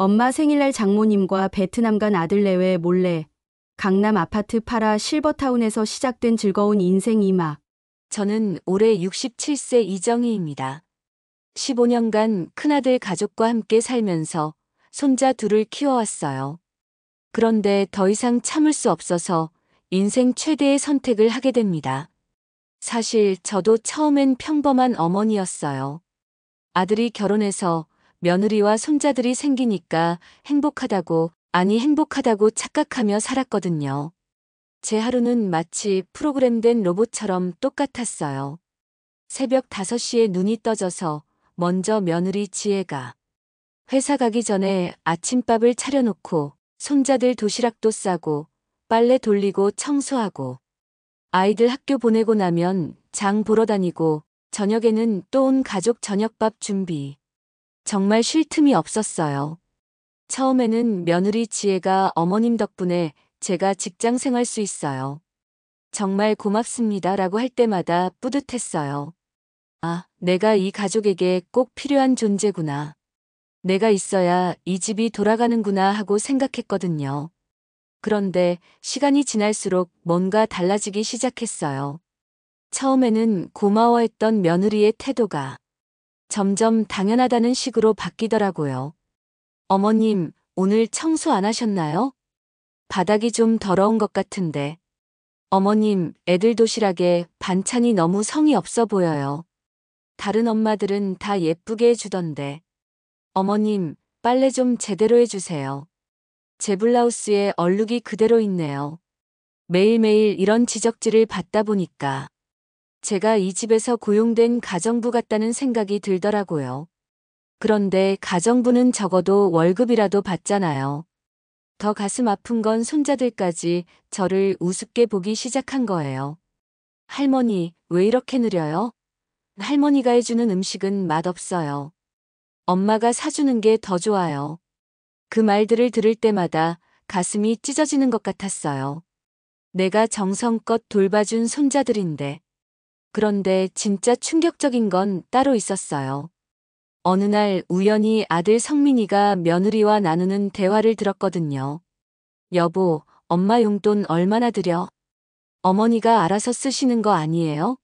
엄마 생일날 장모님과 베트남 간 아들 내외 몰래 강남 아파트 팔아 실버타운에서 시작된 즐거운 인생 2막. 저는 올해 67세 이정희입니다. 15년간 큰아들 가족과 함께 살면서 손자 둘을 키워왔어요. 그런데 더 이상 참을 수 없어서 인생 최대의 선택을 하게 됩니다. 사실 저도 처음엔 평범한 어머니였어요. 아들이 결혼해서 며느리와 손자들이 생기니까 행복하다고 착각하며 살았거든요. 제 하루는 마치 프로그램된 로봇처럼 똑같았어요. 새벽 5시에 눈이 떠져서 먼저 며느리 지혜가 회사 가기 전에 아침밥을 차려놓고 손자들 도시락도 싸고 빨래 돌리고 청소하고 아이들 학교 보내고 나면 장 보러 다니고 저녁에는 또 온 가족 저녁밥 준비. 정말 쉴 틈이 없었어요. 처음에는 며느리 지혜가 어머님 덕분에 제가 직장 생활 수 있어요. 정말 고맙습니다 라고 할 때마다 뿌듯했어요. 아, 내가 이 가족에게 꼭 필요한 존재구나. 내가 있어야 이 집이 돌아가는구나 하고 생각했거든요. 그런데 시간이 지날수록 뭔가 달라지기 시작했어요. 처음에는 고마워했던 며느리의 태도가 점점 당연하다는 식으로 바뀌더라고요. 어머님, 오늘 청소 안 하셨나요? 바닥이 좀 더러운 것 같은데. 어머님, 애들 도시락에 반찬이 너무 성의 없어 보여요. 다른 엄마들은 다 예쁘게 해주던데. 어머님, 빨래 좀 제대로 해주세요. 제 블라우스에 얼룩이 그대로 있네요. 매일매일 이런 지적질을 받다 보니까 제가 이 집에서 고용된 가정부 같다는 생각이 들더라고요. 그런데 가정부는 적어도 월급이라도 받잖아요. 더 가슴 아픈 건 손자들까지 저를 우습게 보기 시작한 거예요. 할머니, 왜 이렇게 느려요? 할머니가 해주는 음식은 맛없어요. 엄마가 사주는 게 더 좋아요. 그 말들을 들을 때마다 가슴이 찢어지는 것 같았어요. 내가 정성껏 돌봐준 손자들인데. 그런데 진짜 충격적인 건 따로 있었어요. 어느 날 우연히 아들 성민이가 며느리와 나누는 대화를 들었거든요. 여보, 엄마 용돈 얼마나 드려? 어머니가 알아서 쓰시는 거 아니에요?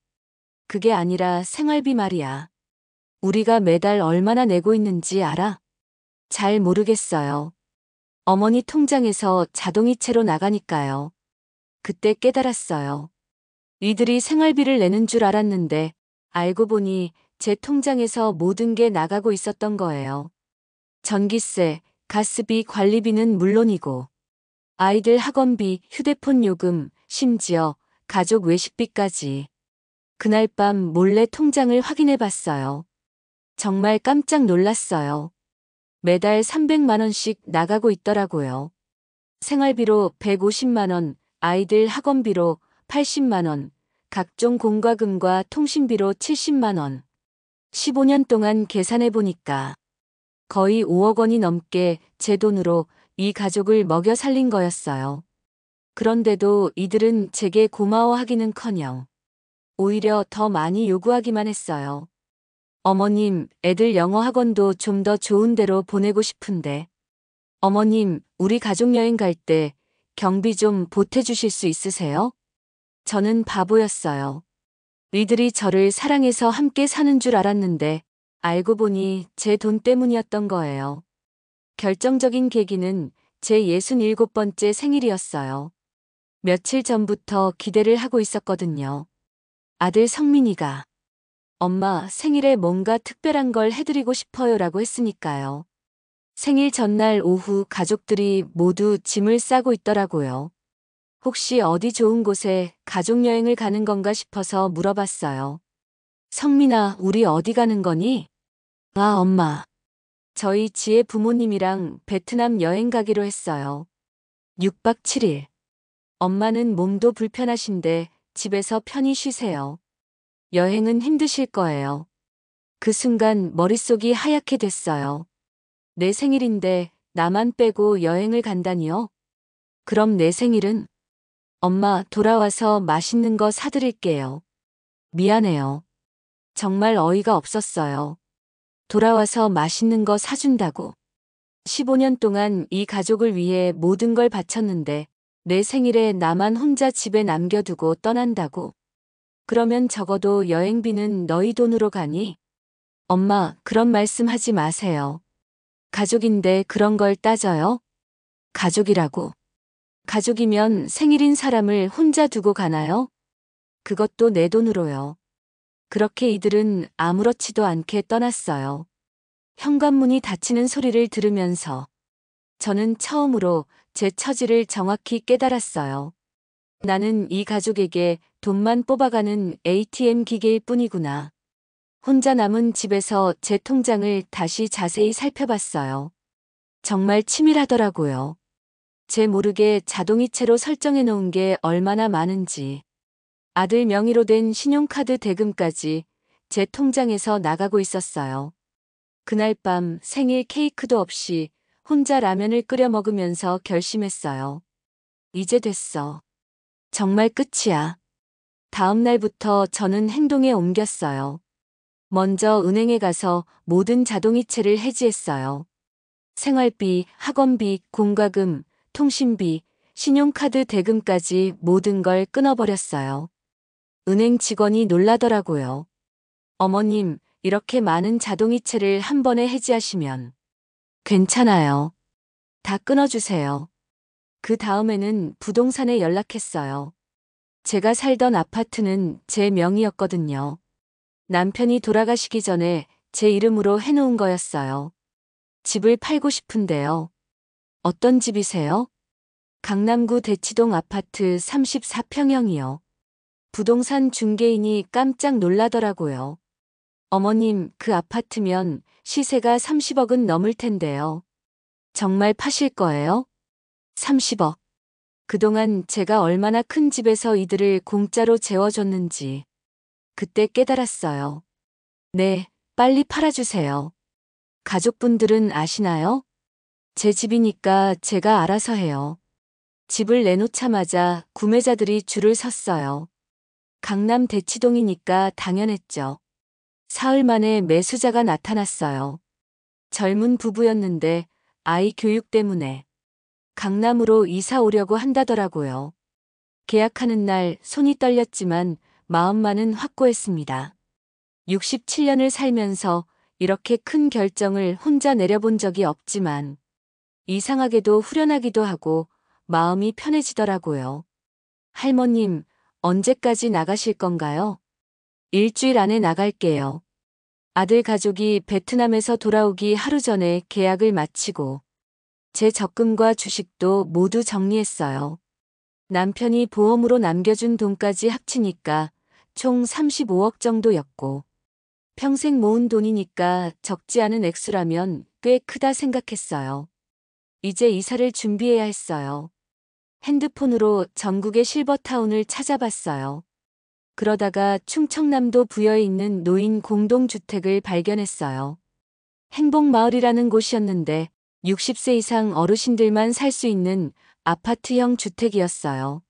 그게 아니라 생활비 말이야. 우리가 매달 얼마나 내고 있는지 알아? 잘 모르겠어요. 어머니 통장에서 자동이체로 나가니까요. 그때 깨달았어요. 이들이 생활비를 내는 줄 알았는데 알고 보니 제 통장에서 모든 게 나가고 있었던 거예요. 전기세, 가스비, 관리비는 물론이고 아이들 학원비, 휴대폰 요금, 심지어 가족 외식비까지. 그날 밤 몰래 통장을 확인해 봤어요. 정말 깜짝 놀랐어요. 매달 300만 원씩 나가고 있더라고요. 생활비로 150만 원, 아이들 학원비로 80만 원, 각종 공과금과 통신비로 70만 원. 15년 동안 계산해 보니까 거의 5억 원이 넘게 제 돈으로 이 가족을 먹여 살린 거였어요. 그런데도 이들은 제게 고마워하기는커녕 오히려 더 많이 요구하기만 했어요. 어머님, 애들 영어 학원도 좀 더 좋은 데로 보내고 싶은데. 어머님, 우리 가족여행 갈 때 경비 좀 보태주실 수 있으세요? 저는 바보였어요. 이들이 저를 사랑해서 함께 사는 줄 알았는데 알고 보니 제 돈 때문이었던 거예요. 결정적인 계기는 제 67번째 생일이었어요. 며칠 전부터 기대를 하고 있었거든요. 아들 성민이가 엄마 생일에 뭔가 특별한 걸 해드리고 싶어요라고 했으니까요. 생일 전날 오후 가족들이 모두 짐을 싸고 있더라고요. 혹시 어디 좋은 곳에 가족여행을 가는 건가 싶어서 물어봤어요. 성민아, 우리 어디 가는 거니? 아, 엄마. 저희 지혜 부모님이랑 베트남 여행 가기로 했어요. 6박 7일. 엄마는 몸도 불편하신데 집에서 편히 쉬세요. 여행은 힘드실 거예요. 그 순간 머릿속이 하얗게 됐어요. 내 생일인데 나만 빼고 여행을 간다니요? 그럼 내 생일은? 엄마, 돌아와서 맛있는 거 사드릴게요. 미안해요. 정말 어이가 없었어요. 돌아와서 맛있는 거 사준다고. 15년 동안 이 가족을 위해 모든 걸 바쳤는데 내 생일에 나만 혼자 집에 남겨두고 떠난다고? 그러면 적어도 여행비는 너희 돈으로 가니? 엄마, 그런 말씀 하지 마세요. 가족인데 그런 걸 따져요? 가족이라고. 가족이면 생일인 사람을 혼자 두고 가나요? 그것도 내 돈으로요. 그렇게 이들은 아무렇지도 않게 떠났어요. 현관문이 닫히는 소리를 들으면서 저는 처음으로 제 처지를 정확히 깨달았어요. 나는 이 가족에게 돈만 뽑아가는 ATM 기계일 뿐이구나. 혼자 남은 집에서 제 통장을 다시 자세히 살펴봤어요. 정말 치밀하더라고요. 제 모르게 자동이체로 설정해 놓은 게 얼마나 많은지. 아들 명의로 된 신용카드 대금까지 제 통장에서 나가고 있었어요. 그날 밤 생일 케이크도 없이 혼자 라면을 끓여 먹으면서 결심했어요. 이제 됐어. 정말 끝이야. 다음 날부터 저는 행동에 옮겼어요. 먼저 은행에 가서 모든 자동이체를 해지했어요. 생활비, 학원비, 공과금, 통신비, 신용카드 대금까지 모든 걸 끊어버렸어요. 은행 직원이 놀라더라고요. 어머님, 이렇게 많은 자동이체를 한 번에 해지하시면 괜찮아요. 다 끊어주세요. 그 다음에는 부동산에 연락했어요. 제가 살던 아파트는 제 명의였거든요. 남편이 돌아가시기 전에 제 이름으로 해놓은 거였어요. 집을 팔고 싶은데요. 어떤 집이세요? 강남구 대치동 아파트 34평형이요. 부동산 중개인이 깜짝 놀라더라고요. 어머님, 그 아파트면 시세가 30억은 넘을 텐데요. 정말 파실 거예요? 30억. 그동안 제가 얼마나 큰 집에서 이들을 공짜로 재워줬는지 그때 깨달았어요. 네, 빨리 팔아주세요. 가족분들은 아시나요? 제 집이니까 제가 알아서 해요. 집을 내놓자마자 구매자들이 줄을 섰어요. 강남 대치동이니까 당연했죠. 사흘 만에 매수자가 나타났어요. 젊은 부부였는데 아이 교육 때문에 강남으로 이사 오려고 한다더라고요. 계약하는 날 손이 떨렸지만 마음만은 확고했습니다. 67년을 살면서 이렇게 큰 결정을 혼자 내려본 적이 없지만 이상하게도 후련하기도 하고 마음이 편해지더라고요. 할머님, 언제까지 나가실 건가요? 일주일 안에 나갈게요. 아들 가족이 베트남에서 돌아오기 하루 전에 계약을 마치고 제 적금과 주식도 모두 정리했어요. 남편이 보험으로 남겨준 돈까지 합치니까 총 35억 정도였고 평생 모은 돈이니까 적지 않은 액수라면 꽤 크다 생각했어요. 이제 이사를 준비해야 했어요. 핸드폰으로 전국의 실버타운을 찾아봤어요. 그러다가 충청남도 부여에 있는 노인 공동주택을 발견했어요. 행복마을이라는 곳이었는데 60세 이상 어르신들만 살 수 있는 아파트형 주택이었어요.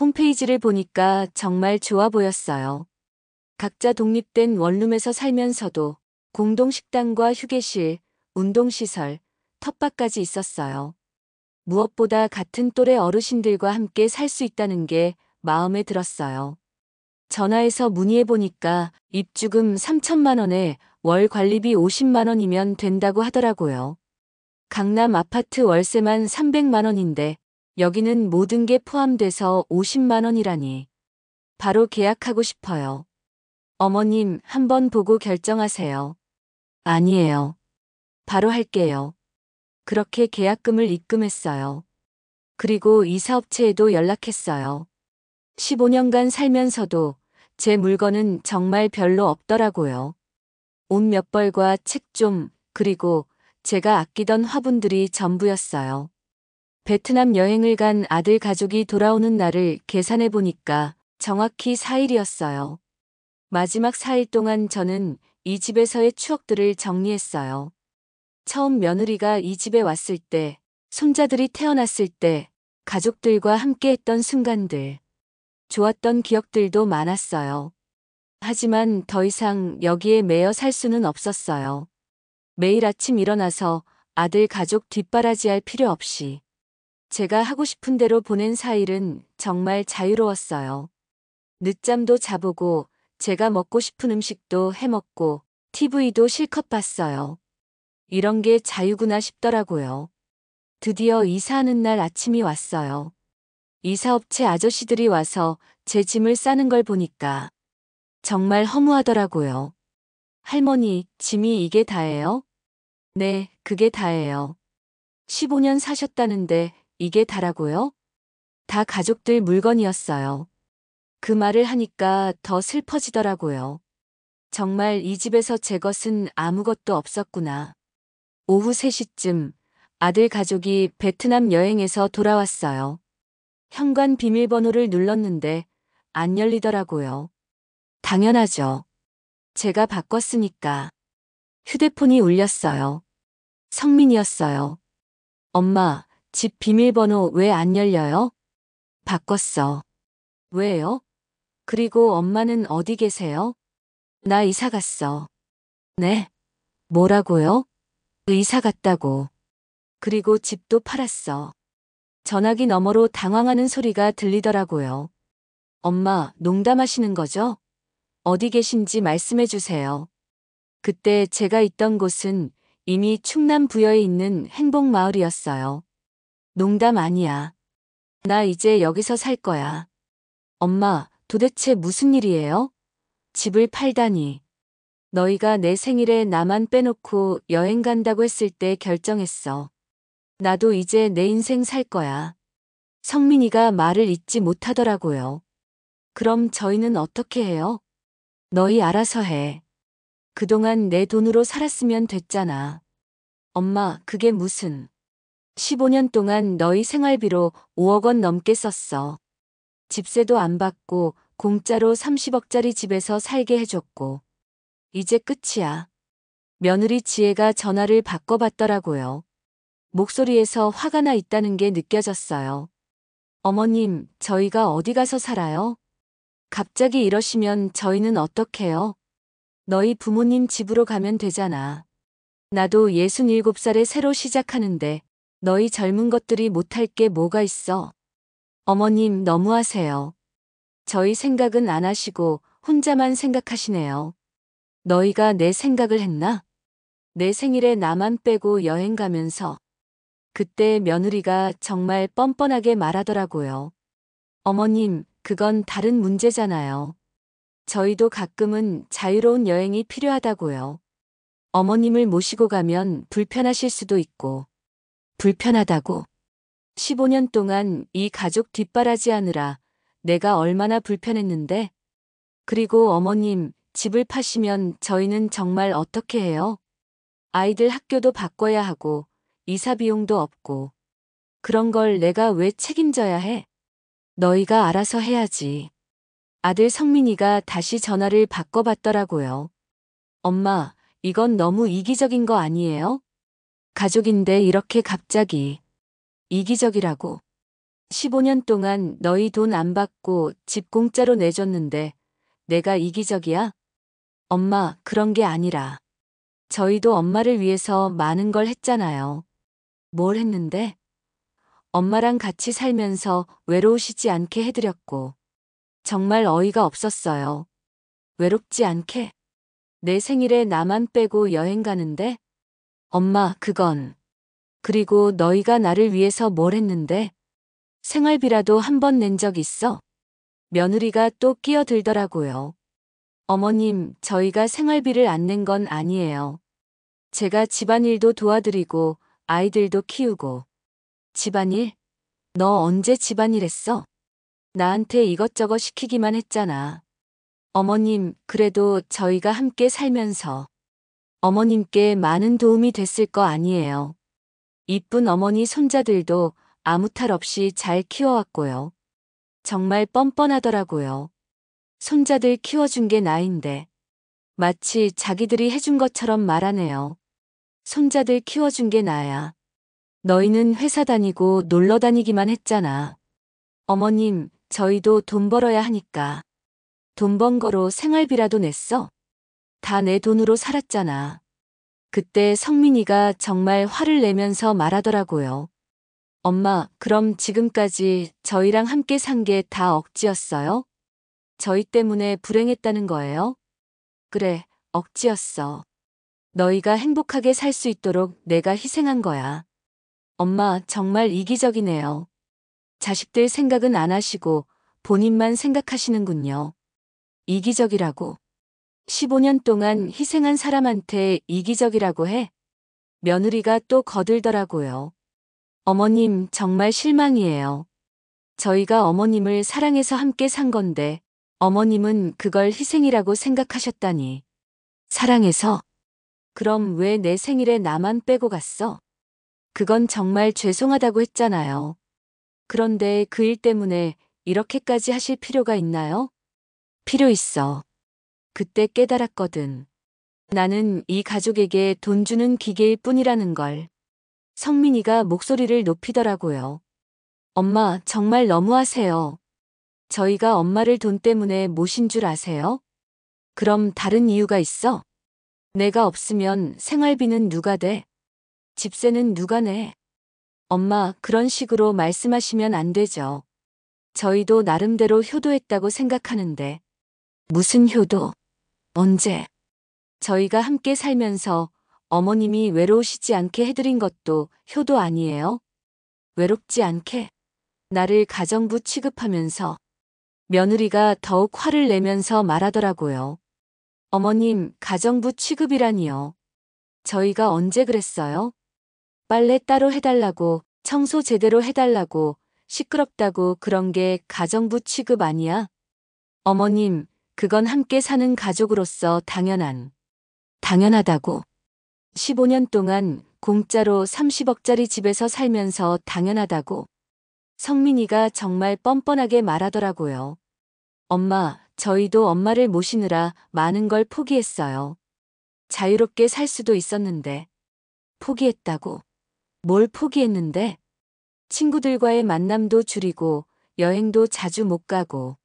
홈페이지를 보니까 정말 좋아 보였어요. 각자 독립된 원룸에서 살면서도 공동식당과 휴게실, 운동시설, 텃밭까지 있었어요. 무엇보다 같은 또래 어르신들과 함께 살 수 있다는 게 마음에 들었어요. 전화해서 문의해보니까 입주금 3천만 원에 월 관리비 50만 원이면 된다고 하더라고요. 강남 아파트 월세만 300만 원인데 여기는 모든 게 포함돼서 50만 원이라니. 바로 계약하고 싶어요. 어머님, 한번 보고 결정하세요. 아니에요. 바로 할게요. 그렇게 계약금을 입금했어요. 그리고 이사업체에도 연락했어요. 15년간 살면서도 제 물건은 정말 별로 없더라고요. 옷 몇 벌과 책 좀, 그리고 제가 아끼던 화분들이 전부였어요. 베트남 여행을 간 아들 가족이 돌아오는 날을 계산해 보니까 정확히 4일이었어요. 마지막 4일 동안 저는 이 집에서의 추억들을 정리했어요. 처음 며느리가 이 집에 왔을 때, 손자들이 태어났을 때, 가족들과 함께했던 순간들. 좋았던 기억들도 많았어요. 하지만 더 이상 여기에 매여 살 수는 없었어요. 매일 아침 일어나서 아들 가족 뒷바라지할 필요 없이 제가 하고 싶은 대로 보낸 4일은 정말 자유로웠어요. 늦잠도 자보고 제가 먹고 싶은 음식도 해먹고 TV도 실컷 봤어요. 이런 게 자유구나 싶더라고요. 드디어 이사하는 날 아침이 왔어요. 이사업체 아저씨들이 와서 제 짐을 싸는 걸 보니까 정말 허무하더라고요. 할머니, 짐이 이게 다예요? 네, 그게 다예요. 15년 사셨다는데 이게 다라고요? 다 가족들 물건이었어요. 그 말을 하니까 더 슬퍼지더라고요. 정말 이 집에서 제 것은 아무것도 없었구나. 오후 3시쯤 아들 가족이 베트남 여행에서 돌아왔어요. 현관 비밀번호를 눌렀는데 안 열리더라고요. 당연하죠. 제가 바꿨으니까. 휴대폰이 울렸어요. 성민이었어요. 엄마, 집 비밀번호 왜 안 열려요? 바꿨어. 왜요? 그리고 엄마는 어디 계세요? 나 이사 갔어. 네? 뭐라고요? 이사 갔다고. 그리고 집도 팔았어. 전화기 너머로 당황하는 소리가 들리더라고요. 엄마, 농담하시는 거죠? 어디 계신지 말씀해 주세요. 그때 제가 있던 곳은 이미 충남 부여에 있는 행복마을이었어요. 농담 아니야. 나 이제 여기서 살 거야. 엄마, 도대체 무슨 일이에요? 집을 팔다니. 너희가 내 생일에 나만 빼놓고 여행 간다고 했을 때 결정했어. 나도 이제 내 인생 살 거야. 성민이가 말을 잇지 못하더라고요. 그럼 저희는 어떻게 해요? 너희 알아서 해. 그동안 내 돈으로 살았으면 됐잖아. 엄마, 그게 무슨. 15년 동안 너희 생활비로 5억 원 넘게 썼어. 집세도 안 받고 공짜로 30억짜리 집에서 살게 해줬고. 이제 끝이야. 며느리 지혜가 전화를 바꿔봤더라고요. 목소리에서 화가 나 있다는 게 느껴졌어요. 어머님, 저희가 어디 가서 살아요? 갑자기 이러시면 저희는 어떡해요? 너희 부모님 집으로 가면 되잖아. 나도 67살에 새로 시작하는데 너희 젊은 것들이 못할 게 뭐가 있어? 어머님 너무하세요. 저희 생각은 안 하시고 혼자만 생각하시네요. 너희가 내 생각을 했나? 내 생일에 나만 빼고 여행 가면서. 그때 며느리가 정말 뻔뻔하게 말하더라고요. 어머님, 그건 다른 문제잖아요. 저희도 가끔은 자유로운 여행이 필요하다고요. 어머님을 모시고 가면 불편하실 수도 있고. 불편하다고. 15년 동안 이 가족 뒷바라지하느라 내가 얼마나 불편했는데. 그리고 어머님, 집을 파시면 저희는 정말 어떻게 해요? 아이들 학교도 바꿔야 하고 이사 비용도 없고. 그런 걸 내가 왜 책임져야 해? 너희가 알아서 해야지. 아들 성민이가 다시 전화를 바꿔봤더라고요. 엄마, 이건 너무 이기적인 거 아니에요? 가족인데 이렇게 갑자기. 이기적이라고. 15년 동안 너희 돈 안 받고 집 공짜로 내줬는데 내가 이기적이야? 엄마, 그런 게 아니라. 저희도 엄마를 위해서 많은 걸 했잖아요. 뭘 했는데? 엄마랑 같이 살면서 외로우시지 않게 해드렸고. 정말 어이가 없었어요. 외롭지 않게? 내 생일에 나만 빼고 여행 가는데? 엄마, 그건. 그리고 너희가 나를 위해서 뭘 했는데? 생활비라도 한 번 낸 적 있어? 며느리가 또 끼어들더라고요. 어머님, 저희가 생활비를 안 낸 건 아니에요. 제가 집안일도 도와드리고 아이들도 키우고. 집안일? 너 언제 집안일 했어? 나한테 이것저것 시키기만 했잖아. 어머님, 그래도 저희가 함께 살면서 어머님께 많은 도움이 됐을 거 아니에요. 이쁜 어머니 손자들도 아무 탈 없이 잘 키워왔고요. 정말 뻔뻔하더라고요. 손자들 키워준 게 나인데. 마치 자기들이 해준 것처럼 말하네요. 손자들 키워준 게 나야. 너희는 회사 다니고 놀러 다니기만 했잖아. 어머님, 저희도 돈 벌어야 하니까. 돈 번 거로 생활비라도 냈어? 다 내 돈으로 살았잖아. 그때 성민이가 정말 화를 내면서 말하더라고요. 엄마, 그럼 지금까지 저희랑 함께 산 게 다 억지였어요? 저희 때문에 불행했다는 거예요? 그래, 억지였어. 너희가 행복하게 살 수 있도록 내가 희생한 거야. 엄마, 정말 이기적이네요. 자식들 생각은 안 하시고 본인만 생각하시는군요. 이기적이라고. 15년 동안 희생한 사람한테 이기적이라고 해? 며느리가 또 거들더라고요. 어머님, 정말 실망이에요. 저희가 어머님을 사랑해서 함께 산 건데, 어머님은 그걸 희생이라고 생각하셨다니. 사랑해서? 그럼 왜 내 생일에 나만 빼고 갔어? 그건 정말 죄송하다고 했잖아요. 그런데 그 일 때문에 이렇게까지 하실 필요가 있나요? 필요 있어. 그때 깨달았거든. 나는 이 가족에게 돈 주는 기계일 뿐이라는 걸. 성민이가 목소리를 높이더라고요. 엄마, 정말 너무하세요. 저희가 엄마를 돈 때문에 모신 줄 아세요? 그럼 다른 이유가 있어? 내가 없으면 생활비는 누가 돼? 집세는 누가 내? 엄마, 그런 식으로 말씀하시면 안 되죠. 저희도 나름대로 효도했다고 생각하는데. 무슨 효도? 언제? 저희가 함께 살면서 어머님이 외로우시지 않게 해드린 것도 효도 아니에요? 외롭지 않게? 나를 가정부 취급하면서 며느리가 더욱 화를 내면서 말하더라고요. 어머님, 가정부 취급이라니요. 저희가 언제 그랬어요? 빨래 따로 해달라고, 청소 제대로 해달라고, 시끄럽다고 그런 게 가정부 취급 아니야? 어머님, 그건 함께 사는 가족으로서 당연하다고. 15년 동안 공짜로 30억짜리 집에서 살면서 당연하다고. 성민이가 정말 뻔뻔하게 말하더라고요. 엄마, 저희도 엄마를 모시느라 많은 걸 포기했어요. 자유롭게 살 수도 있었는데. 포기했다고. 뭘 포기했는데? 친구들과의 만남도 줄이고, 여행도 자주 못 가고.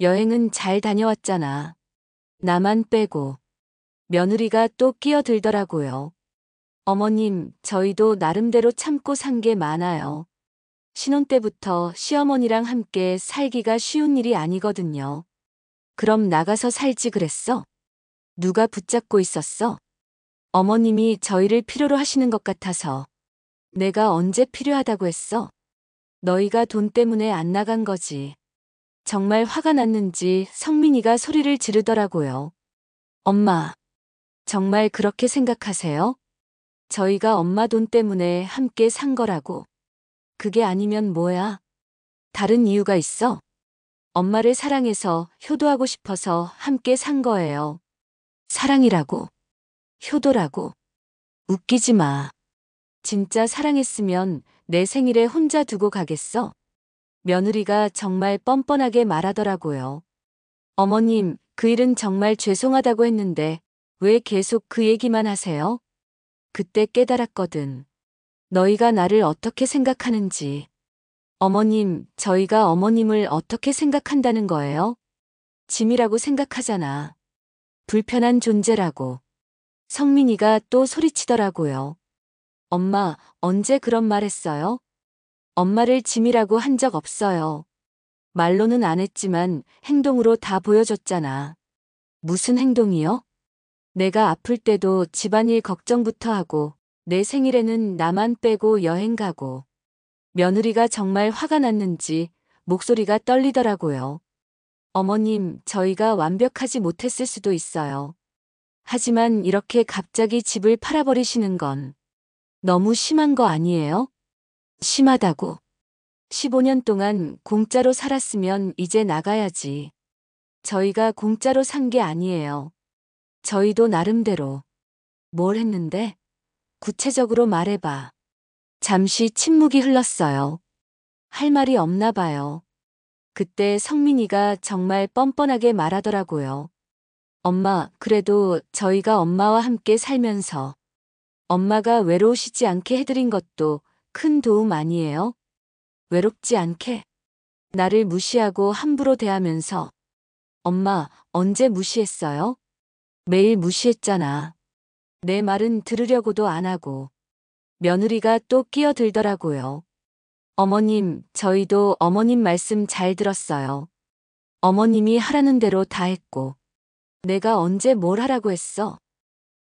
여행은 잘 다녀왔잖아. 나만 빼고. 며느리가 또 끼어들더라고요. 어머님, 저희도 나름대로 참고 산 게 많아요. 신혼 때부터 시어머니랑 함께 살기가 쉬운 일이 아니거든요. 그럼 나가서 살지 그랬어? 누가 붙잡고 있었어? 어머님이 저희를 필요로 하시는 것 같아서. 내가 언제 필요하다고 했어? 너희가 돈 때문에 안 나간 거지. 정말 화가 났는지 성민이가 소리를 지르더라고요. 엄마, 정말 그렇게 생각하세요? 저희가 엄마 돈 때문에 함께 산 거라고. 그게 아니면 뭐야? 다른 이유가 있어? 엄마를 사랑해서 효도하고 싶어서 함께 산 거예요. 사랑이라고. 효도라고. 웃기지 마. 진짜 사랑했으면 내 생일에 혼자 두고 가겠어? 며느리가 정말 뻔뻔하게 말하더라고요. 어머님, 그 일은 정말 죄송하다고 했는데 왜 계속 그 얘기만 하세요? 그때 깨달았거든. 너희가 나를 어떻게 생각하는지. 어머님, 저희가 어머님을 어떻게 생각한다는 거예요? 짐이라고 생각하잖아. 불편한 존재라고. 성민이가 또 소리치더라고요. 엄마, 언제 그런 말 했어요? 엄마를 짐이라고 한 적 없어요. 말로는 안 했지만 행동으로 다 보여줬잖아. 무슨 행동이요? 내가 아플 때도 집안일 걱정부터 하고 내 생일에는 나만 빼고 여행 가고. 며느리가 정말 화가 났는지 목소리가 떨리더라고요. 어머님, 저희가 완벽하지 못했을 수도 있어요. 하지만 이렇게 갑자기 집을 팔아버리시는 건 너무 심한 거 아니에요? 심하다고. 15년 동안 공짜로 살았으면 이제 나가야지. 저희가 공짜로 산 게 아니에요. 저희도 나름대로. 뭘 했는데? 구체적으로 말해봐. 잠시 침묵이 흘렀어요. 할 말이 없나 봐요. 그때 성민이가 정말 뻔뻔하게 말하더라고요. 엄마, 그래도 저희가 엄마와 함께 살면서 엄마가 외로우시지 않게 해드린 것도 큰 도움 아니에요? 외롭지 않게? 나를 무시하고 함부로 대하면서. 엄마, 언제 무시했어요? 매일 무시했잖아. 내 말은 들으려고도 안 하고 며느리가 또 끼어들더라고요. 어머님, 저희도 어머님 말씀 잘 들었어요. 어머님이 하라는 대로 다 했고 내가 언제 뭘 하라고 했어?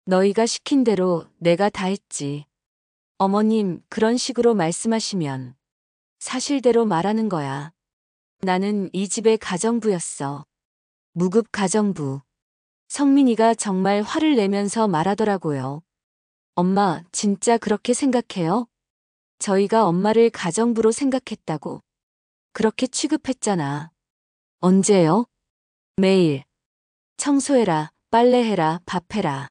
너희가 시킨 대로 내가 다 했지. 어머님, 그런 식으로 말씀하시면 사실대로 말하는 거야. 나는 이 집의 가정부였어. 무급 가정부. 성민이가 정말 화를 내면서 말하더라고요. 엄마, 진짜 그렇게 생각해요? 저희가 엄마를 가정부로 생각했다고. 그렇게 취급했잖아. 언제요? 매일. 청소해라, 빨래해라, 밥해라.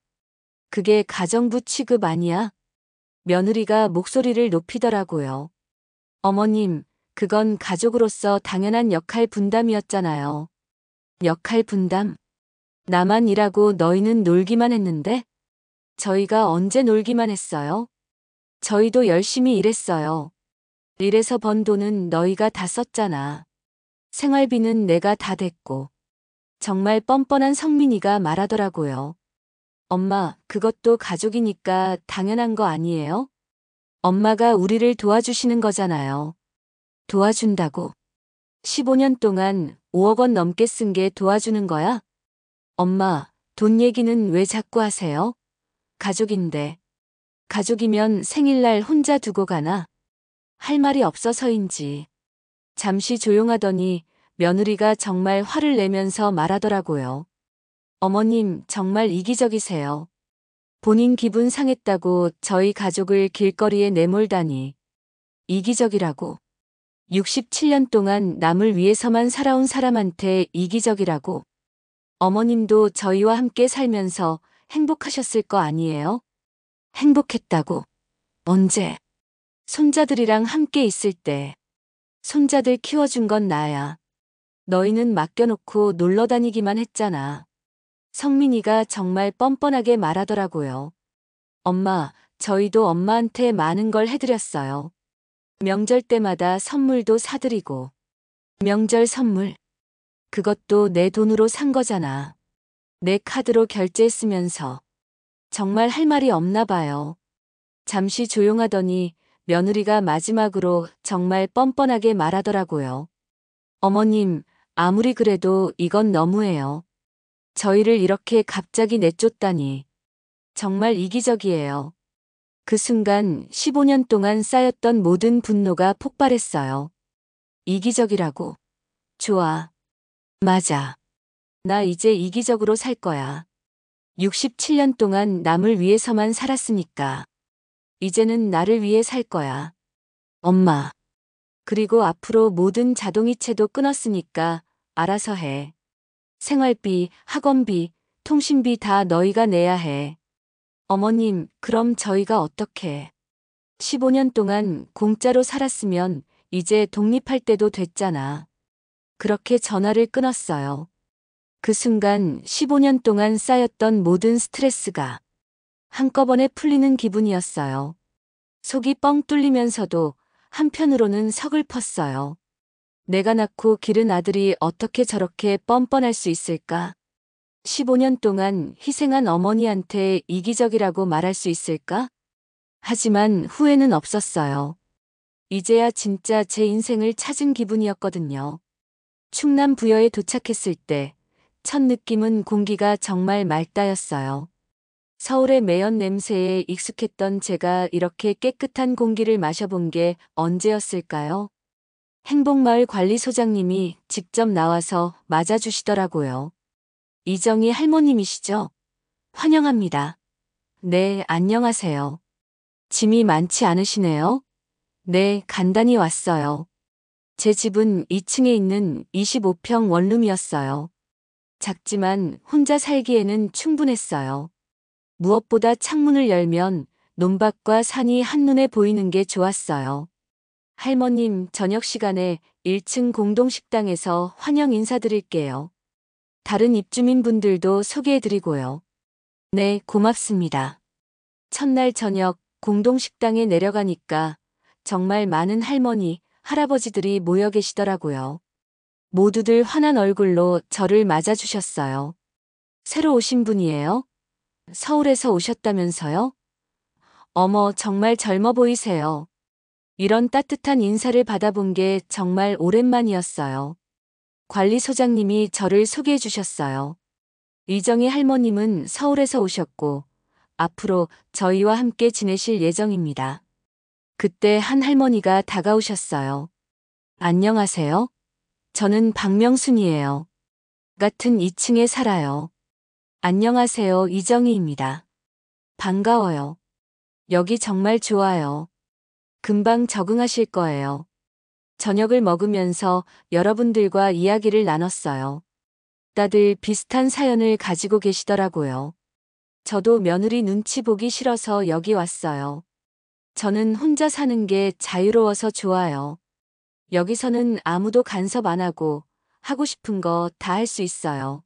그게 가정부 취급 아니야? 며느리가 목소리를 높이더라고요. 어머님, 그건 가족으로서 당연한 역할 분담이었잖아요. 역할 분담? 나만 일하고 너희는 놀기만 했는데? 저희가 언제 놀기만 했어요? 저희도 열심히 일했어요. 일해서 번 돈은 너희가 다 썼잖아. 생활비는 내가 다 댔고. 정말 뻔뻔한 성민이가 말하더라고요. 엄마, 그것도 가족이니까 당연한 거 아니에요? 엄마가 우리를 도와주시는 거잖아요. 도와준다고. 15년 동안 5억 원 넘게 쓴 게 도와주는 거야? 엄마, 돈 얘기는 왜 자꾸 하세요? 가족인데. 가족이면 생일날 혼자 두고 가나? 할 말이 없어서인지. 잠시 조용하더니 며느리가 정말 화를 내면서 말하더라고요. 어머님, 정말 이기적이세요. 본인 기분 상했다고 저희 가족을 길거리에 내몰다니. 이기적이라고. 67년 동안 남을 위해서만 살아온 사람한테 이기적이라고. 어머님도 저희와 함께 살면서 행복하셨을 거 아니에요? 행복했다고. 언제? 손자들이랑 함께 있을 때. 손자들 키워준 건 나야. 너희는 맡겨놓고 놀러 다니기만 했잖아. 성민이가 정말 뻔뻔하게 말하더라고요. 엄마, 저희도 엄마한테 많은 걸 해드렸어요. 명절 때마다 선물도 사드리고. 명절 선물. 그것도 내 돈으로 산 거잖아. 내 카드로 결제했으면서. 정말 할 말이 없나 봐요. 잠시 조용하더니 며느리가 마지막으로 정말 뻔뻔하게 말하더라고요. 어머님, 아무리 그래도 이건 너무해요. 저희를 이렇게 갑자기 내쫓다니. 정말 이기적이에요. 그 순간 15년 동안 쌓였던 모든 분노가 폭발했어요. 이기적이라고. 좋아. 맞아. 나 이제 이기적으로 살 거야. 67년 동안 남을 위해서만 살았으니까. 이제는 나를 위해 살 거야. 엄마. 그리고 앞으로 모든 자동이체도 끊었으니까 알아서 해. 생활비, 학원비, 통신비 다 너희가 내야 해. 어머님, 그럼 저희가 어떻게? 15년 동안 공짜로 살았으면 이제 독립할 때도 됐잖아. 그렇게 전화를 끊었어요. 그 순간 15년 동안 쌓였던 모든 스트레스가 한꺼번에 풀리는 기분이었어요. 속이 뻥 뚫리면서도 한편으로는 서글펐어요. 내가 낳고 기른 아들이 어떻게 저렇게 뻔뻔할 수 있을까? 15년 동안 희생한 어머니한테 이기적이라고 말할 수 있을까? 하지만 후회는 없었어요. 이제야 진짜 제 인생을 찾은 기분이었거든요. 충남 부여에 도착했을 때 첫 느낌은 공기가 정말 맑다였어요. 서울의 매연 냄새에 익숙했던 제가 이렇게 깨끗한 공기를 마셔본 게 언제였을까요? 행복마을 관리소장님이 직접 나와서 맞아주시더라고요. 이정희 할머님이시죠? 환영합니다. 네, 안녕하세요. 짐이 많지 않으시네요? 네, 간단히 왔어요. 제 집은 2층에 있는 25평 원룸이었어요. 작지만 혼자 살기에는 충분했어요. 무엇보다 창문을 열면 논밭과 산이 한눈에 보이는 게 좋았어요. 할머님, 저녁 시간에 1층 공동식당에서 환영 인사드릴게요. 다른 입주민분들도 소개해드리고요. 네, 고맙습니다. 첫날 저녁 공동식당에 내려가니까 정말 많은 할머니, 할아버지들이 모여 계시더라고요. 모두들 환한 얼굴로 저를 맞아주셨어요. 새로 오신 분이에요? 서울에서 오셨다면서요? 어머, 정말 젊어 보이세요. 이런 따뜻한 인사를 받아본 게 정말 오랜만이었어요. 관리소장님이 저를 소개해 주셨어요. 이정희 할머님은 서울에서 오셨고, 앞으로 저희와 함께 지내실 예정입니다. 그때 한 할머니가 다가오셨어요. 안녕하세요. 저는 박명순이에요. 같은 2층에 살아요. 안녕하세요. 이정희입니다. 반가워요. 여기 정말 좋아요. 금방 적응하실 거예요. 저녁을 먹으면서 여러분들과 이야기를 나눴어요. 다들 비슷한 사연을 가지고 계시더라고요. 저도 며느리 눈치 보기 싫어서 여기 왔어요. 저는 혼자 사는 게 자유로워서 좋아요. 여기서는 아무도 간섭 안 하고 싶은 거 다 할 수 있어요.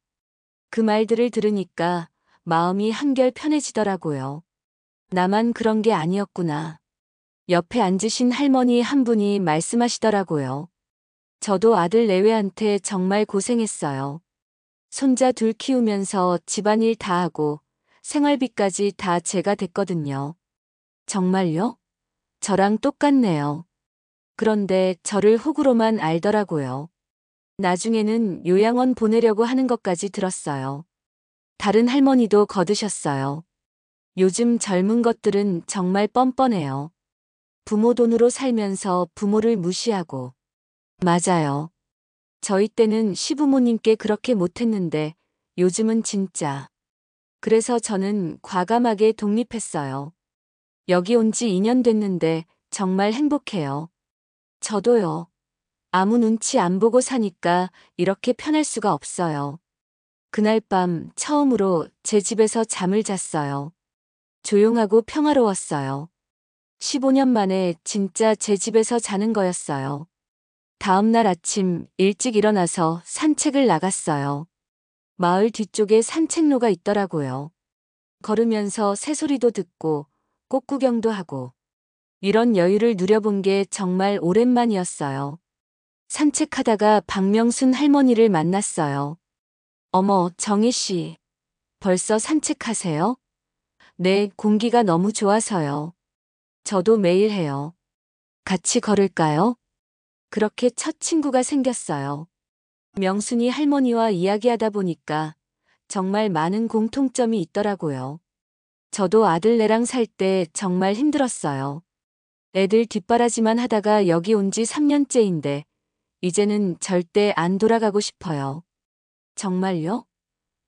그 말들을 들으니까 마음이 한결 편해지더라고요. 나만 그런 게 아니었구나. 옆에 앉으신 할머니 한 분이 말씀하시더라고요. 저도 아들 내외한테 정말 고생했어요. 손자 둘 키우면서 집안일 다 하고 생활비까지 다 제가 댔거든요. 정말요? 저랑 똑같네요. 그런데 저를 호구로만 알더라고요. 나중에는 요양원 보내려고 하는 것까지 들었어요. 다른 할머니도 거드셨어요. 요즘 젊은 것들은 정말 뻔뻔해요. 부모 돈으로 살면서 부모를 무시하고. 맞아요. 저희 때는 시부모님께 그렇게 못했는데 요즘은 진짜. 그래서 저는 과감하게 독립했어요. 여기 온 지 2년 됐는데 정말 행복해요. 저도요. 아무 눈치 안 보고 사니까 이렇게 편할 수가 없어요. 그날 밤 처음으로 제 집에서 잠을 잤어요. 조용하고 평화로웠어요. 15년 만에 진짜 제 집에서 자는 거였어요. 다음 날 아침 일찍 일어나서 산책을 나갔어요. 마을 뒤쪽에 산책로가 있더라고요. 걸으면서 새소리도 듣고 꽃 구경도 하고 이런 여유를 누려본 게 정말 오랜만이었어요. 산책하다가 박명순 할머니를 만났어요. 어머, 정희 씨. 벌써 산책하세요? 네, 공기가 너무 좋아서요. 저도 매일 해요. 같이 걸을까요? 그렇게 첫 친구가 생겼어요. 명순이 할머니와 이야기하다 보니까 정말 많은 공통점이 있더라고요. 저도 아들네랑 살 때 정말 힘들었어요. 애들 뒷바라지만 하다가 여기 온 지 3년째인데 이제는 절대 안 돌아가고 싶어요. 정말요?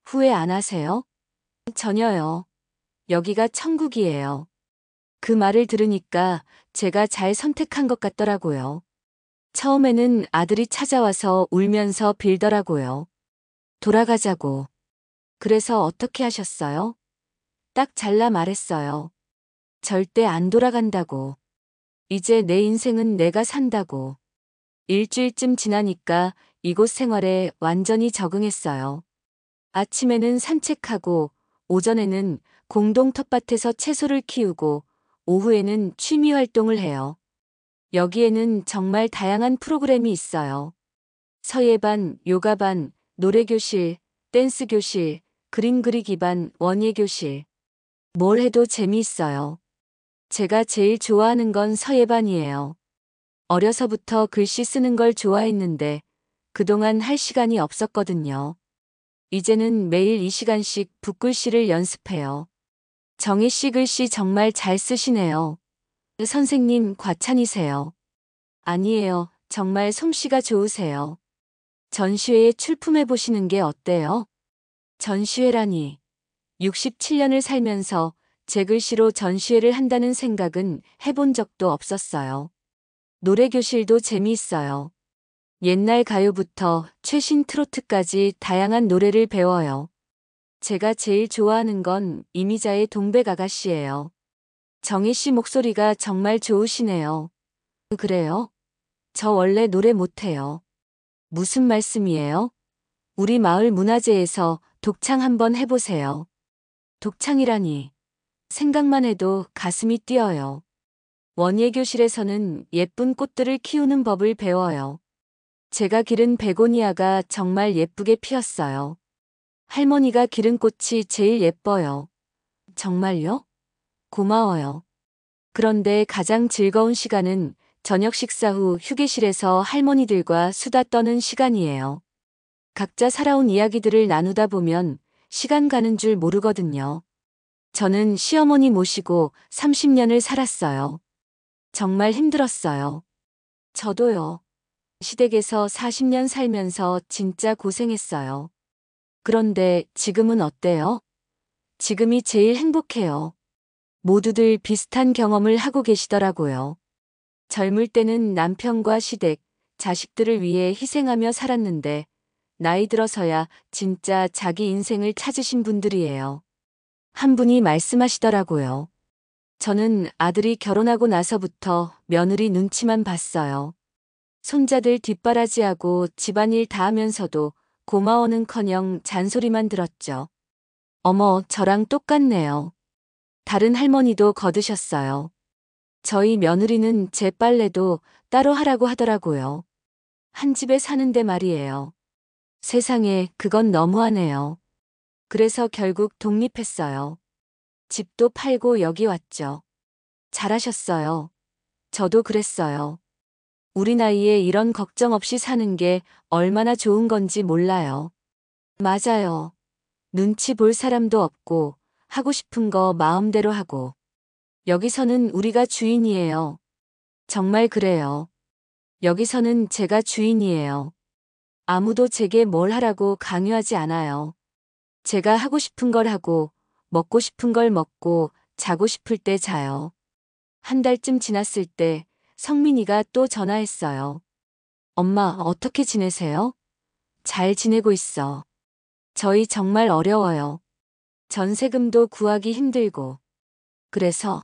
후회 안 하세요? 전혀요. 여기가 천국이에요. 그 말을 들으니까 제가 잘 선택한 것 같더라고요. 처음에는 아들이 찾아와서 울면서 빌더라고요. 돌아가자고. 그래서 어떻게 하셨어요? 딱 잘라 말했어요. 절대 안 돌아간다고. 이제 내 인생은 내가 산다고. 일주일쯤 지나니까 이곳 생활에 완전히 적응했어요. 아침에는 산책하고, 오전에는 공동 텃밭에서 채소를 키우고, 오후에는 취미 활동을 해요. 여기에는 정말 다양한 프로그램이 있어요. 서예반, 요가반, 노래교실, 댄스교실, 그림 그리기 반, 원예교실. 뭘 해도 재미있어요. 제가 제일 좋아하는 건 서예반이에요. 어려서부터 글씨 쓰는 걸 좋아했는데 그동안 할 시간이 없었거든요. 이제는 매일 2시간씩 붓글씨를 연습해요. 정희 씨 글씨 정말 잘 쓰시네요. 선생님 과찬이세요. 아니에요. 정말 솜씨가 좋으세요. 전시회에 출품해 보시는 게 어때요? 전시회라니. 67년을 살면서 제 글씨로 전시회를 한다는 생각은 해본 적도 없었어요. 노래교실도 재미있어요. 옛날 가요부터 최신 트로트까지 다양한 노래를 배워요. 제가 제일 좋아하는 건 이미자의 동백아가씨예요. 정희 씨 목소리가 정말 좋으시네요. 그래요? 저 원래 노래 못해요. 무슨 말씀이에요? 우리 마을 문화제에서 독창 한번 해보세요. 독창이라니. 생각만 해도 가슴이 뛰어요. 원예교실에서는 예쁜 꽃들을 키우는 법을 배워요. 제가 기른 베고니아가 정말 예쁘게 피었어요. 할머니가 기른 꽃이 제일 예뻐요. 정말요? 고마워요. 그런데 가장 즐거운 시간은 저녁 식사 후 휴게실에서 할머니들과 수다 떠는 시간이에요. 각자 살아온 이야기들을 나누다 보면 시간 가는 줄 모르거든요. 저는 시어머니 모시고 30년을 살았어요. 정말 힘들었어요. 저도요. 시댁에서 40년 살면서 진짜 고생했어요. 그런데 지금은 어때요? 지금이 제일 행복해요. 모두들 비슷한 경험을 하고 계시더라고요. 젊을 때는 남편과 시댁, 자식들을 위해 희생하며 살았는데, 나이 들어서야 진짜 자기 인생을 찾으신 분들이에요. 한 분이 말씀하시더라고요. 저는 아들이 결혼하고 나서부터 며느리 눈치만 봤어요. 손자들 뒷바라지하고 집안일 다 하면서도 고마워는커녕 잔소리만 들었죠. 어머, 저랑 똑같네요. 다른 할머니도 거드셨어요. 저희 며느리는 제 빨래도 따로 하라고 하더라고요. 한 집에 사는데 말이에요. 세상에, 그건 너무하네요. 그래서 결국 독립했어요. 집도 팔고 여기 왔죠. 잘하셨어요. 저도 그랬어요. 우리 나이에 이런 걱정 없이 사는 게 얼마나 좋은 건지 몰라요. 맞아요. 눈치 볼 사람도 없고, 하고 싶은 거 마음대로 하고. 여기서는 우리가 주인이에요. 정말 그래요. 여기서는 제가 주인이에요. 아무도 제게 뭘 하라고 강요하지 않아요. 제가 하고 싶은 걸 하고, 먹고 싶은 걸 먹고, 자고 싶을 때 자요. 한 달쯤 지났을 때 성민이가 또 전화했어요. 엄마, 어떻게 지내세요? 잘 지내고 있어. 저희 정말 어려워요. 전세금도 구하기 힘들고. 그래서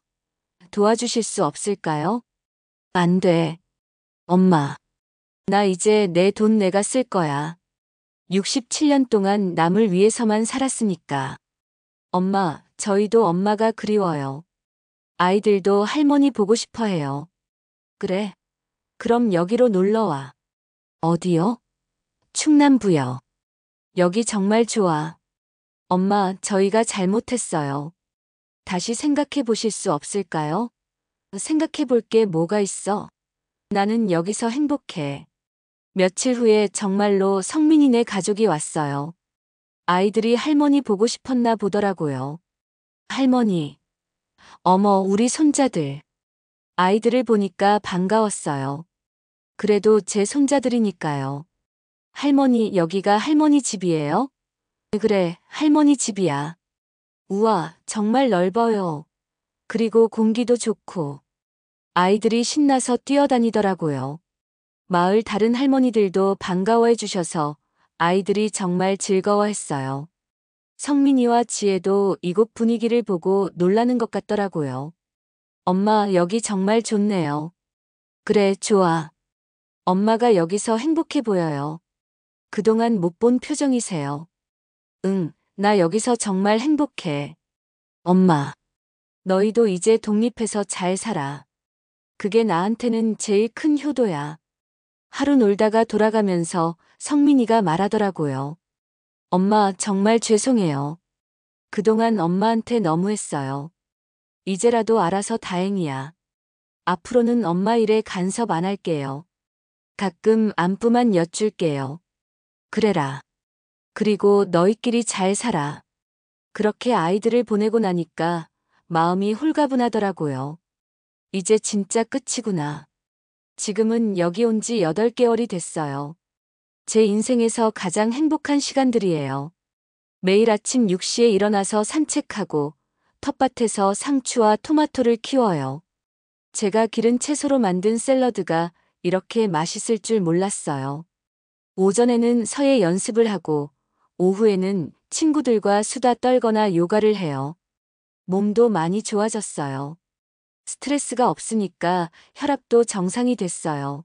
도와주실 수 없을까요? 안 돼. 엄마, 나 이제 내 돈 내가 쓸 거야. 67년 동안 남을 위해서만 살았으니까. 엄마, 저희도 엄마가 그리워요. 아이들도 할머니 보고 싶어 해요. 그래. 그럼 여기로 놀러 와. 어디요? 충남부요. 여기 정말 좋아. 엄마, 저희가 잘못했어요. 다시 생각해 보실 수 없을까요? 생각해 볼 게 뭐가 있어? 나는 여기서 행복해. 며칠 후에 정말로 성민이네 가족이 왔어요. 아이들이 할머니 보고 싶었나 보더라고요. 할머니, 어머, 우리 손자들. 아이들을 보니까 반가웠어요. 그래도 제 손자들이니까요. 할머니, 여기가 할머니 집이에요? 그래, 할머니 집이야. 우와, 정말 넓어요. 그리고 공기도 좋고. 아이들이 신나서 뛰어다니더라고요. 마을 다른 할머니들도 반가워해 주셔서 아이들이 정말 즐거워했어요. 성민이와 지혜도 이곳 분위기를 보고 놀라는 것 같더라고요. 엄마, 여기 정말 좋네요. 그래, 좋아. 엄마가 여기서 행복해 보여요. 그동안 못 본 표정이세요. 응, 나 여기서 정말 행복해. 엄마, 너희도 이제 독립해서 잘 살아. 그게 나한테는 제일 큰 효도야. 하루 놀다가 돌아가면서 성민이가 말하더라고요. 엄마, 정말 죄송해요. 그동안 엄마한테 너무했어요. 이제라도 알아서 다행이야. 앞으로는 엄마 일에 간섭 안 할게요. 가끔 안부만 여쭐게요. 그래라. 그리고 너희끼리 잘 살아. 그렇게 아이들을 보내고 나니까 마음이 홀가분하더라고요. 이제 진짜 끝이구나. 지금은 여기 온 지 8개월이 됐어요. 제 인생에서 가장 행복한 시간들이에요. 매일 아침 6시에 일어나서 산책하고 텃밭에서 상추와 토마토를 키워요. 제가 기른 채소로 만든 샐러드가 이렇게 맛있을 줄 몰랐어요. 오전에는 서예 연습을 하고 오후에는 친구들과 수다 떨거나 요가를 해요. 몸도 많이 좋아졌어요. 스트레스가 없으니까 혈압도 정상이 됐어요.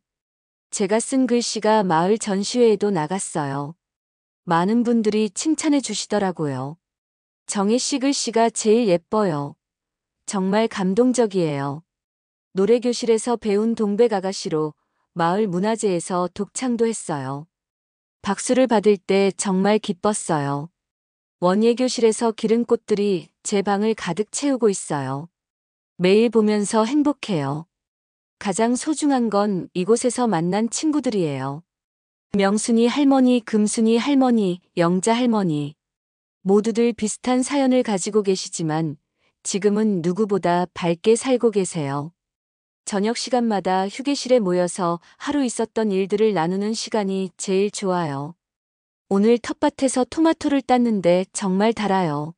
제가 쓴 글씨가 마을 전시회에도 나갔어요. 많은 분들이 칭찬해 주시더라고요. 정혜 씨 글씨가 제일 예뻐요. 정말 감동적이에요. 노래교실에서 배운 동백 아가씨로 마을 문화제에서 독창도 했어요. 박수를 받을 때 정말 기뻤어요. 원예 교실에서 기른 꽃들이 제 방을 가득 채우고 있어요. 매일 보면서 행복해요. 가장 소중한 건 이곳에서 만난 친구들이에요. 명순이 할머니, 금순이 할머니, 영자 할머니. 모두들 비슷한 사연을 가지고 계시지만 지금은 누구보다 밝게 살고 계세요. 저녁 시간마다 휴게실에 모여서 하루 있었던 일들을 나누는 시간이 제일 좋아요. 오늘 텃밭에서 토마토를 땄는데 정말 달아요.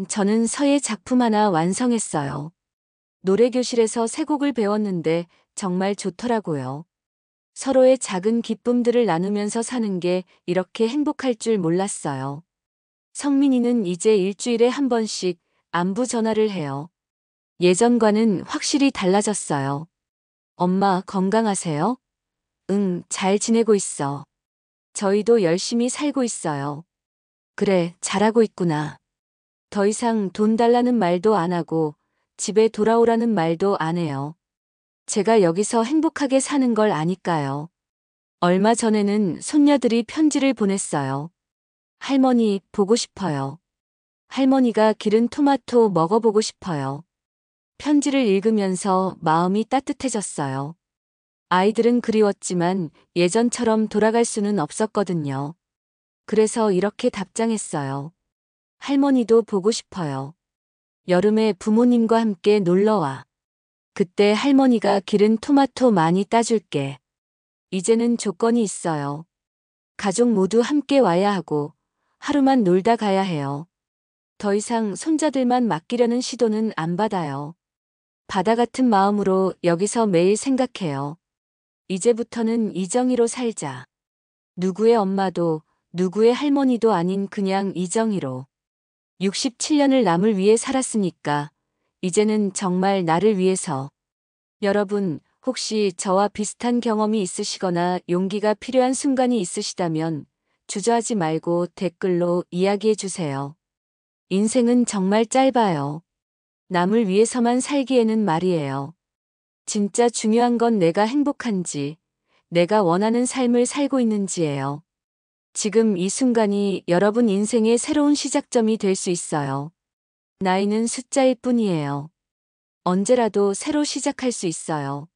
저는 서예 작품 하나 완성했어요. 노래교실에서 세 곡을 배웠는데 정말 좋더라고요. 서로의 작은 기쁨들을 나누면서 사는 게 이렇게 행복할 줄 몰랐어요. 성민이는 이제 일주일에 한 번씩 안부 전화를 해요. 예전과는 확실히 달라졌어요. 엄마 건강하세요? 응, 잘 지내고 있어. 저희도 열심히 살고 있어요. 그래, 잘하고 있구나. 더 이상 돈 달라는 말도 안 하고 집에 돌아오라는 말도 안 해요. 제가 여기서 행복하게 사는 걸 아니까요. 얼마 전에는 손녀들이 편지를 보냈어요. 할머니, 보고 싶어요. 할머니가 기른 토마토 먹어보고 싶어요. 편지를 읽으면서 마음이 따뜻해졌어요. 아이들은 그리웠지만 예전처럼 돌아갈 수는 없었거든요. 그래서 이렇게 답장했어요. 할머니도 보고 싶어요. 여름에 부모님과 함께 놀러와. 그때 할머니가 기른 토마토 많이 따줄게. 이제는 조건이 있어요. 가족 모두 함께 와야 하고 하루만 놀다 가야 해요. 더 이상 손자들만 맡기려는 시도는 안 받아요. 바다 같은 마음으로 여기서 매일 생각해요. 이제부터는 이정희로 살자. 누구의 엄마도 누구의 할머니도 아닌 그냥 이정희로. 67년을 남을 위해 살았으니까 이제는 정말 나를 위해서. 여러분, 혹시 저와 비슷한 경험이 있으시거나 용기가 필요한 순간이 있으시다면 주저하지 말고 댓글로 이야기해 주세요. 인생은 정말 짧아요. 남을 위해서만 살기에는 말이에요. 진짜 중요한 건 내가 행복한지, 내가 원하는 삶을 살고 있는지예요. 지금 이 순간이 여러분 인생의 새로운 시작점이 될 수 있어요. 나이는 숫자일 뿐이에요. 언제라도 새로 시작할 수 있어요.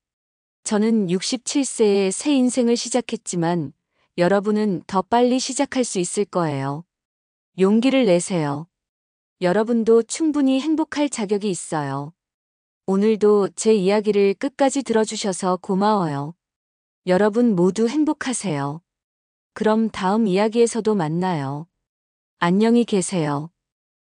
저는 67세에 새 인생을 시작했지만 여러분은 더 빨리 시작할 수 있을 거예요. 용기를 내세요. 여러분도 충분히 행복할 자격이 있어요. 오늘도 제 이야기를 끝까지 들어주셔서 고마워요. 여러분 모두 행복하세요. 그럼 다음 이야기에서도 만나요. 안녕히 계세요.